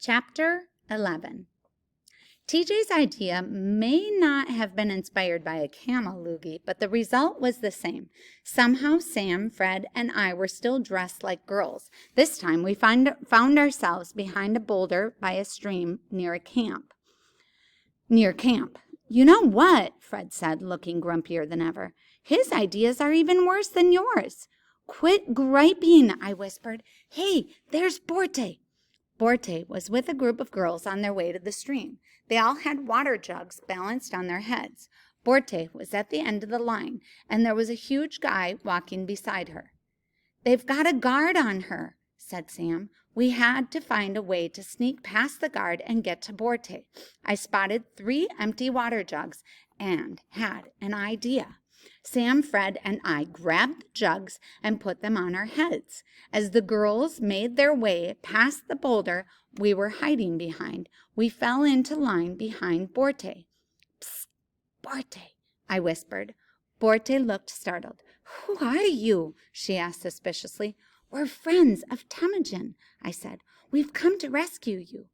Chapter 11. TJ's idea may not have been inspired by a camel loogie, but the result was the same. Somehow Sam, Fred, and I were still dressed like girls. This time we found ourselves behind a boulder by a stream near camp. You know what? Fred said, looking grumpier than ever. His ideas are even worse than yours. Quit griping, I whispered. Hey, there's Borte. Borte was with a group of girls on their way to the stream. They all had water jugs balanced on their heads. Borte was at the end of the line, and there was a huge guy walking beside her. They've got a guard on her, said Sam. We had to find a way to sneak past the guard and get to Borte. I spotted 3 empty water jugs and had an idea. Sam, Fred, and I grabbed the jugs and put them on our heads. As the girls made their way past the boulder we were hiding behind, we fell into line behind Borte. Psst, Borte, I whispered. Borte looked startled. Who are you? She asked suspiciously. We're friends of Temujin, I said. We've come to rescue you.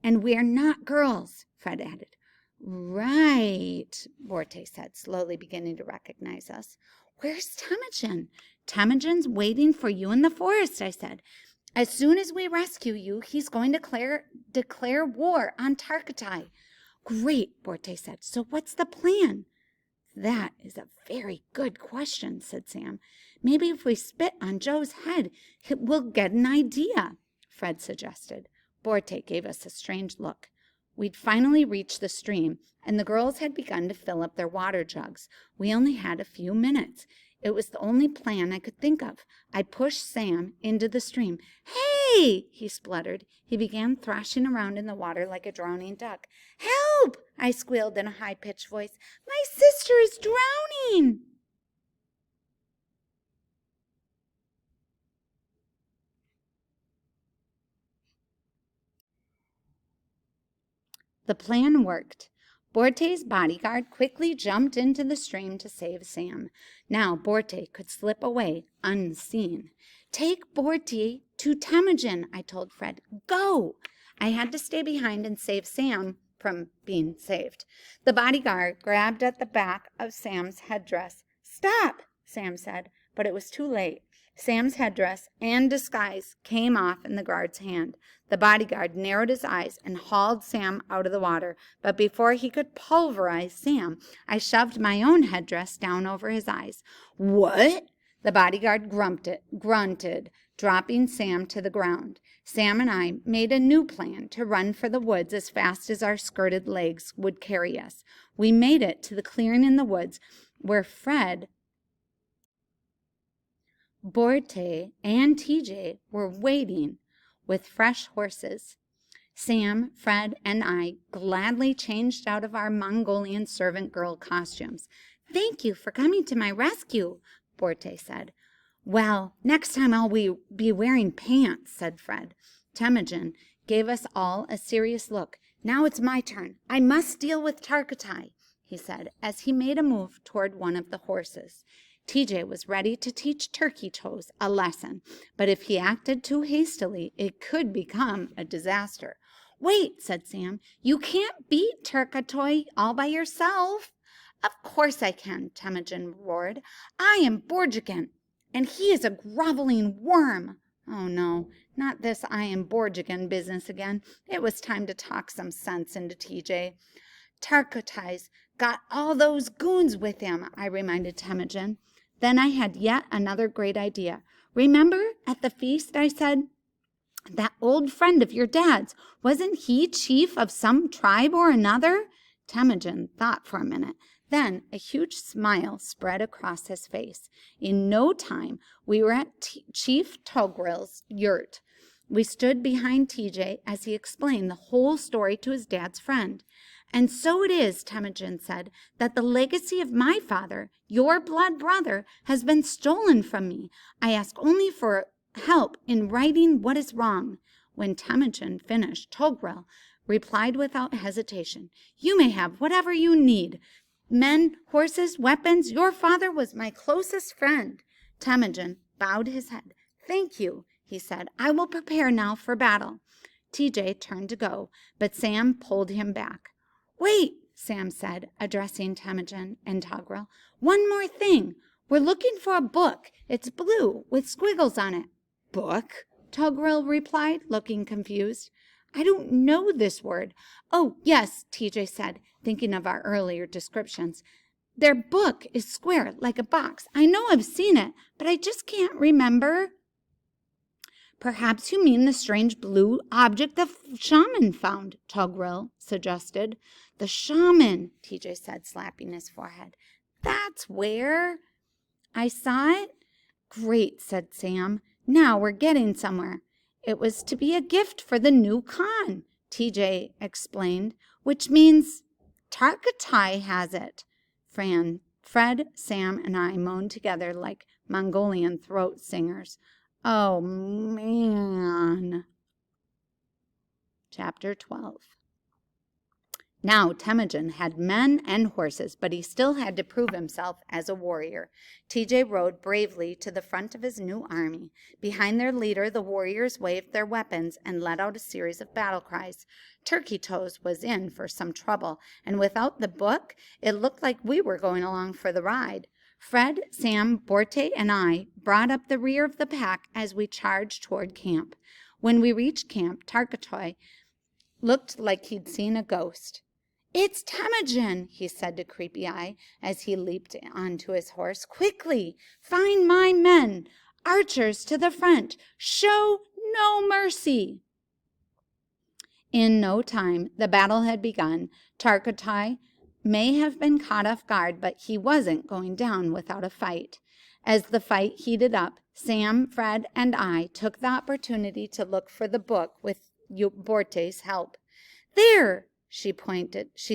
And we're not girls, Fred added. Right, Borte said, slowly beginning to recognize us. Where's Temujin? Temujin's waiting for you in the forest, I said. As soon as we rescue you, he's going to declare war on Tarkatai. Great, Borte said. So what's the plan? That is a very good question, said Sam. Maybe if we spit on Joe's head, we'll get an idea, Fred suggested. Borte gave us a strange look. We'd finally reached the stream, and the girls had begun to fill up their water jugs. We only had a few minutes. It was the only plan I could think of. I pushed Sam into the stream. Hey, he spluttered. He began thrashing around in the water like a drowning duck. Help, I squealed in a high-pitched voice. My sister is drowning. The plan worked. Borte's bodyguard quickly jumped into the stream to save Sam. Now Borte could slip away unseen. Take Borte to Temujin, I told Fred. Go! I had to stay behind and save Sam from being saved. The bodyguard grabbed at the back of Sam's headdress. Stop, Sam said, but it was too late. Sam's headdress and disguise came off in the guard's hand. The bodyguard narrowed his eyes and hauled Sam out of the water, but before he could pulverize Sam, I shoved my own headdress down over his eyes. What? The bodyguard grunted, dropping Sam to the ground. Sam and I made a new plan to run for the woods as fast as our skirted legs would carry us. We made it to the clearing in the woods where Fred, Borte, and TJ were waiting with fresh horses. Sam, Fred, and I gladly changed out of our Mongolian servant girl costumes. Thank you for coming to my rescue, Borte said. Well, next time I'll be wearing pants, said Fred. Temujin gave us all a serious look. Now it's my turn. I must deal with Tarkatai, he said, as he made a move toward one of the horses. TJ was ready to teach Turkey Toes a lesson, but if he acted too hastily, it could become a disaster. Wait, said Sam, you can't beat Turkatoy all by yourself. Of course I can, Temujin roared. I am Borjigan, and he is a groveling worm. Oh no, not this I am Borjigan business again. It was time to talk some sense into TJ. Tarkatai's got all those goons with him, I reminded Temujin. Then I had yet another great idea. Remember at the feast I said, that old friend of your dad's, wasn't he chief of some tribe or another? Temujin thought for a minute. Then a huge smile spread across his face. In no time, we were at Chief Togrel's yurt. We stood behind TJ as he explained the whole story to his dad's friend. And so it is, Temujin said, that the legacy of my father, your blood brother, has been stolen from me. I ask only for help in righting what is wrong. When Temujin finished, Togrel replied without hesitation, You may have whatever you need. Men, horses, weapons, your father was my closest friend. Temujin bowed his head. Thank you, he said. I will prepare now for battle. TJ turned to go, but Sam pulled him back. Wait, Sam said, addressing Temujin and Togrel. One more thing. We're looking for a book. It's blue with squiggles on it. Book? Togrel replied, looking confused. I don't know this word. Oh, yes, TJ said, thinking of our earlier descriptions. Their book is square, like a box. I know I've seen it, but I just can't remember. Perhaps you mean the strange blue object the shaman found, Togrel suggested. The shaman, TJ said, slapping his forehead. That's where I saw it? Great, said Sam. Now we're getting somewhere. It was to be a gift for the new Khan, TJ explained, which means Tarkatai has it. Fred, Sam, and I moaned together like Mongolian throat singers. Oh, man. Chapter 12. Now Temujin had men and horses, but he still had to prove himself as a warrior. TJ rode bravely to the front of his new army. Behind their leader, the warriors waved their weapons and let out a series of battle cries. Turkey Toes was in for some trouble, and without the book, it looked like we were going along for the ride. Fred, Sam, Borte, and I brought up the rear of the pack as we charged toward camp. When we reached camp, Tarkatoy looked like he'd seen a ghost. It's Temujin, he said to Creepy Eye as he leaped onto his horse. Quickly, find my men. Archers to the front. Show no mercy. In no time, the battle had begun. Tarkatai may have been caught off guard, but he wasn't going down without a fight. As the fight heated up, Sam, Fred, and I took the opportunity to look for the book with Borte's help. There, she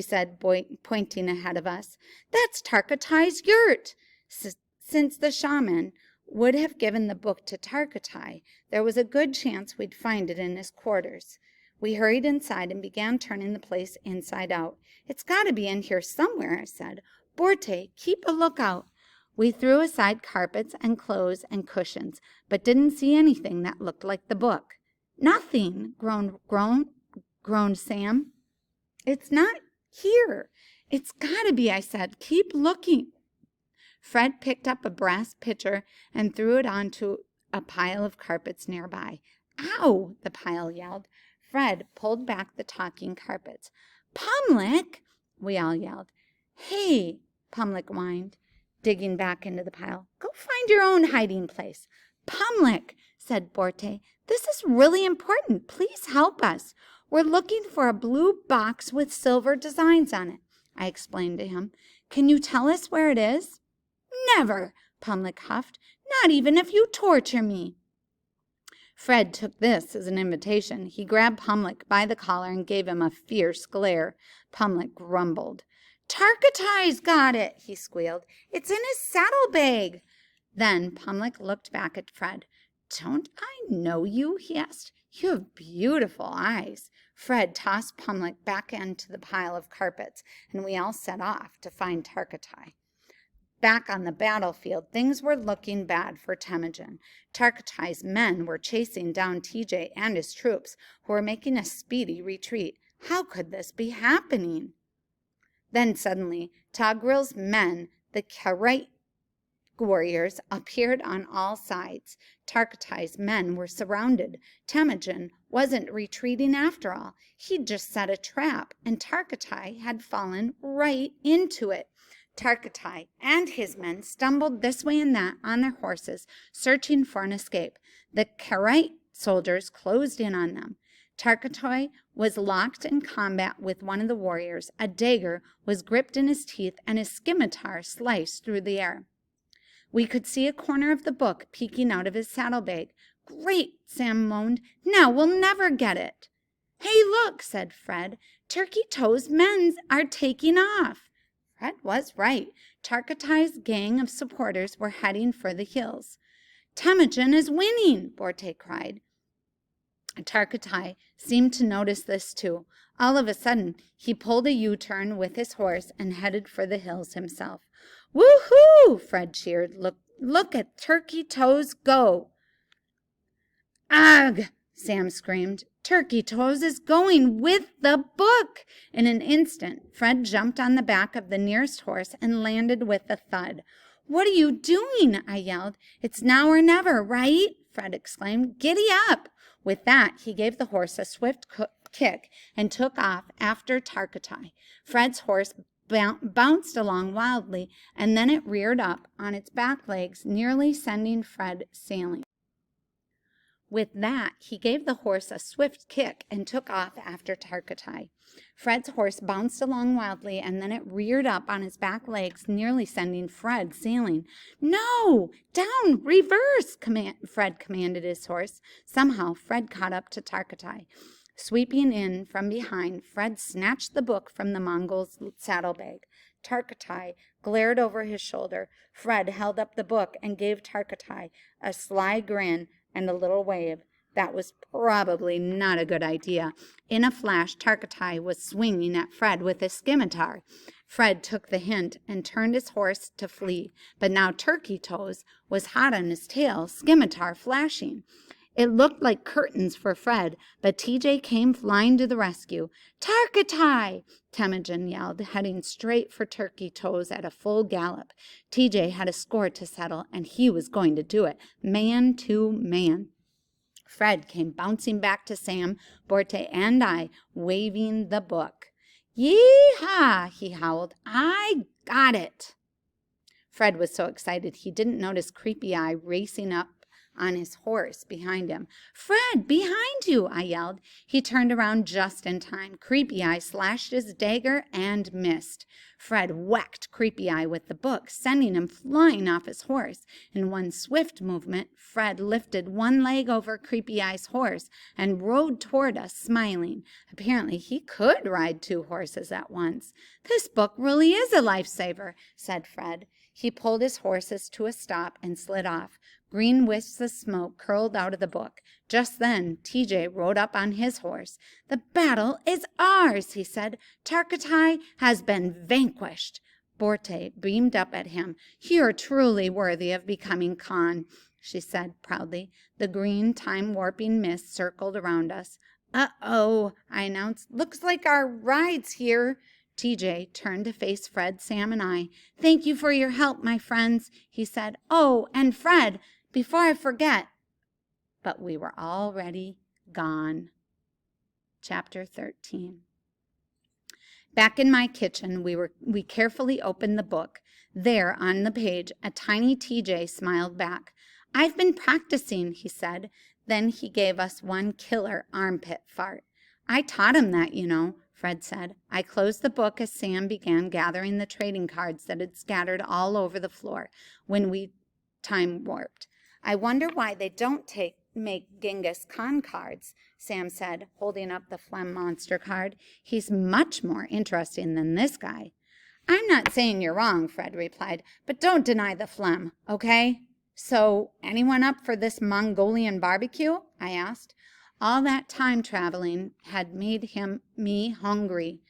said, pointing ahead of us. That's Tarkatai's yurt. Since the shaman would have given the book to Tarkatai, there was a good chance we'd find it in his quarters. We hurried inside and began turning the place inside out. It's got to be in here somewhere, I said. Borte, keep a lookout. We threw aside carpets and clothes and cushions, but didn't see anything that looked like the book. Nothing, groaned Sam. It's not here. It's got to be, I said. Keep looking. Fred picked up a brass pitcher and threw it onto a pile of carpets nearby. Ow, the pile yelled. Fred pulled back the talking carpets. Pumlick, we all yelled. Hey, Pumlick whined, digging back into the pile. Go find your own hiding place. Pumlick, said Borte, this is really important. Please help us. We're looking for a blue box with silver designs on it, I explained to him. Can you tell us where it is? Never, Pumlick huffed. Not even if you torture me. Fred took this as an invitation. He grabbed Pumlick by the collar and gave him a fierce glare. Pumlick grumbled. Tarkatai's got it, he squealed. It's in his saddlebag. Then Pumlick looked back at Fred. Don't I know you? He asked. You have beautiful eyes. Fred tossed Pumlick back into the pile of carpets, and we all set off to find Tarkatai. Back on the battlefield, things were looking bad for Temujin. Tarkatai's men were chasing down TJ and his troops, who were making a speedy retreat. How could this be happening? Then suddenly, Togril's men, the Karite warriors, appeared on all sides. Tarkatai's men were surrounded. Temujin wasn't retreating after all. He'd just set a trap, and Tarkatai had fallen right into it. Tarkatai and his men stumbled this way and that on their horses, searching for an escape. The Karite soldiers closed in on them. Tarkatai was locked in combat with one of the warriors. A dagger was gripped in his teeth, and his scimitar sliced through the air. We could see a corner of the book peeking out of his saddlebag. Great, Sam moaned. Now we'll never get it. Hey, look, said Fred. Turkey Toes' men are taking off. Fred was right. Tarkatai's gang of supporters were heading for the hills. Temujin is winning, Borte cried. Tarkatai seemed to notice this too. All of a sudden, he pulled a U-turn with his horse and headed for the hills himself. Woo-hoo! Fred cheered. Look at Turkey Toes go! Ugh! Sam screamed. Turkey Toes is going with the book. In an instant, Fred jumped on the back of the nearest horse and landed with a thud. What are you doing? I yelled. It's now or never, right? Fred exclaimed. Giddy up. With that, he gave the horse a swift kick and took off after Tarkatai. Fred's horse bounced along wildly, and then it reared up on its back legs, nearly sending Fred sailing. With that, he gave the horse a swift kick and took off after Tarkatai. Fred's horse bounced along wildly, and then it reared up on his back legs, nearly sending Fred sailing. No! Down! Reverse! Fred commanded his horse. Somehow, Fred caught up to Tarkatai. Sweeping in from behind, Fred snatched the book from the Mongol's saddlebag. Tarkatai glared over his shoulder. Fred held up the book and gave Tarkatai a sly grin and a little wave. That was probably not a good idea. In a flash, Tarkatai was swinging at Fred with his scimitar. Fred took the hint and turned his horse to flee, but now Turkey Toes was hot on his tail, scimitar flashing. It looked like curtains for Fred, but TJ came flying to the rescue. Tarkatai! Temujin yelled, heading straight for Turkey Toes at a full gallop. TJ had a score to settle, and he was going to do it, man to man. Fred came bouncing back to Sam, Borte, and I, waving the book. Yee-haw! He howled. I got it! Fred was so excited he didn't notice Creepy Eye racing up on his horse behind him. Fred, behind you! I yelled. He turned around just in time. Creepy Eye slashed his dagger and missed. Fred whacked Creepy Eye with the book, sending him flying off his horse. In one swift movement, Fred lifted one leg over Creepy Eye's horse and rode toward us, smiling. Apparently, he could ride two horses at once. This book really is a lifesaver, said Fred. He pulled his horses to a stop and slid off. Green wisps of smoke curled out of the book. Just then, TJ rode up on his horse. The battle is ours, he said. Tarkatai has been vanquished. Borte beamed up at him. You're truly worthy of becoming Khan, she said proudly. The green time-warping mist circled around us. Uh-oh, I announced. Looks like our ride's here. TJ turned to face Fred, Sam, and I. Thank you for your help, my friends, he said. Oh, and Fred, before I forget. But we were already gone. Chapter 13. Back in my kitchen, we carefully opened the book. There, on the page, a tiny TJ smiled back. I've been practicing, he said. Then he gave us one killer armpit fart. I taught him that, you know, Fred said. I closed the book as Sam began gathering the trading cards that had scattered all over the floor when we time warped. I wonder why they don't make Genghis Khan cards, Sam said, holding up the phlegm monster card. He's much more interesting than this guy. I'm not saying you're wrong, Fred replied, but don't deny the phlegm, okay? So, anyone up for this Mongolian barbecue? I asked. All that time traveling had made me hungry.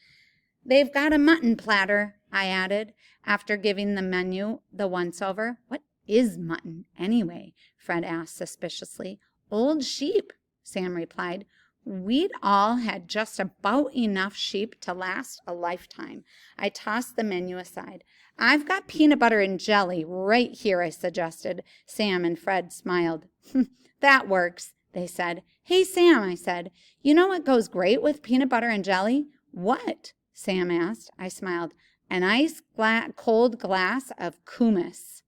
They've got a mutton platter, I added, after giving the menu the once-over. What is mutton, anyway? Fred asked suspiciously. Old sheep, Sam replied. We'd all had just about enough sheep to last a lifetime. I tossed the menu aside. I've got peanut butter and jelly right here, I suggested. Sam and Fred smiled. That works, they said. Hey, Sam, I said, you know what goes great with peanut butter and jelly? What? Sam asked. I smiled. An ice cold glass of kumis.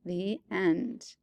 The end.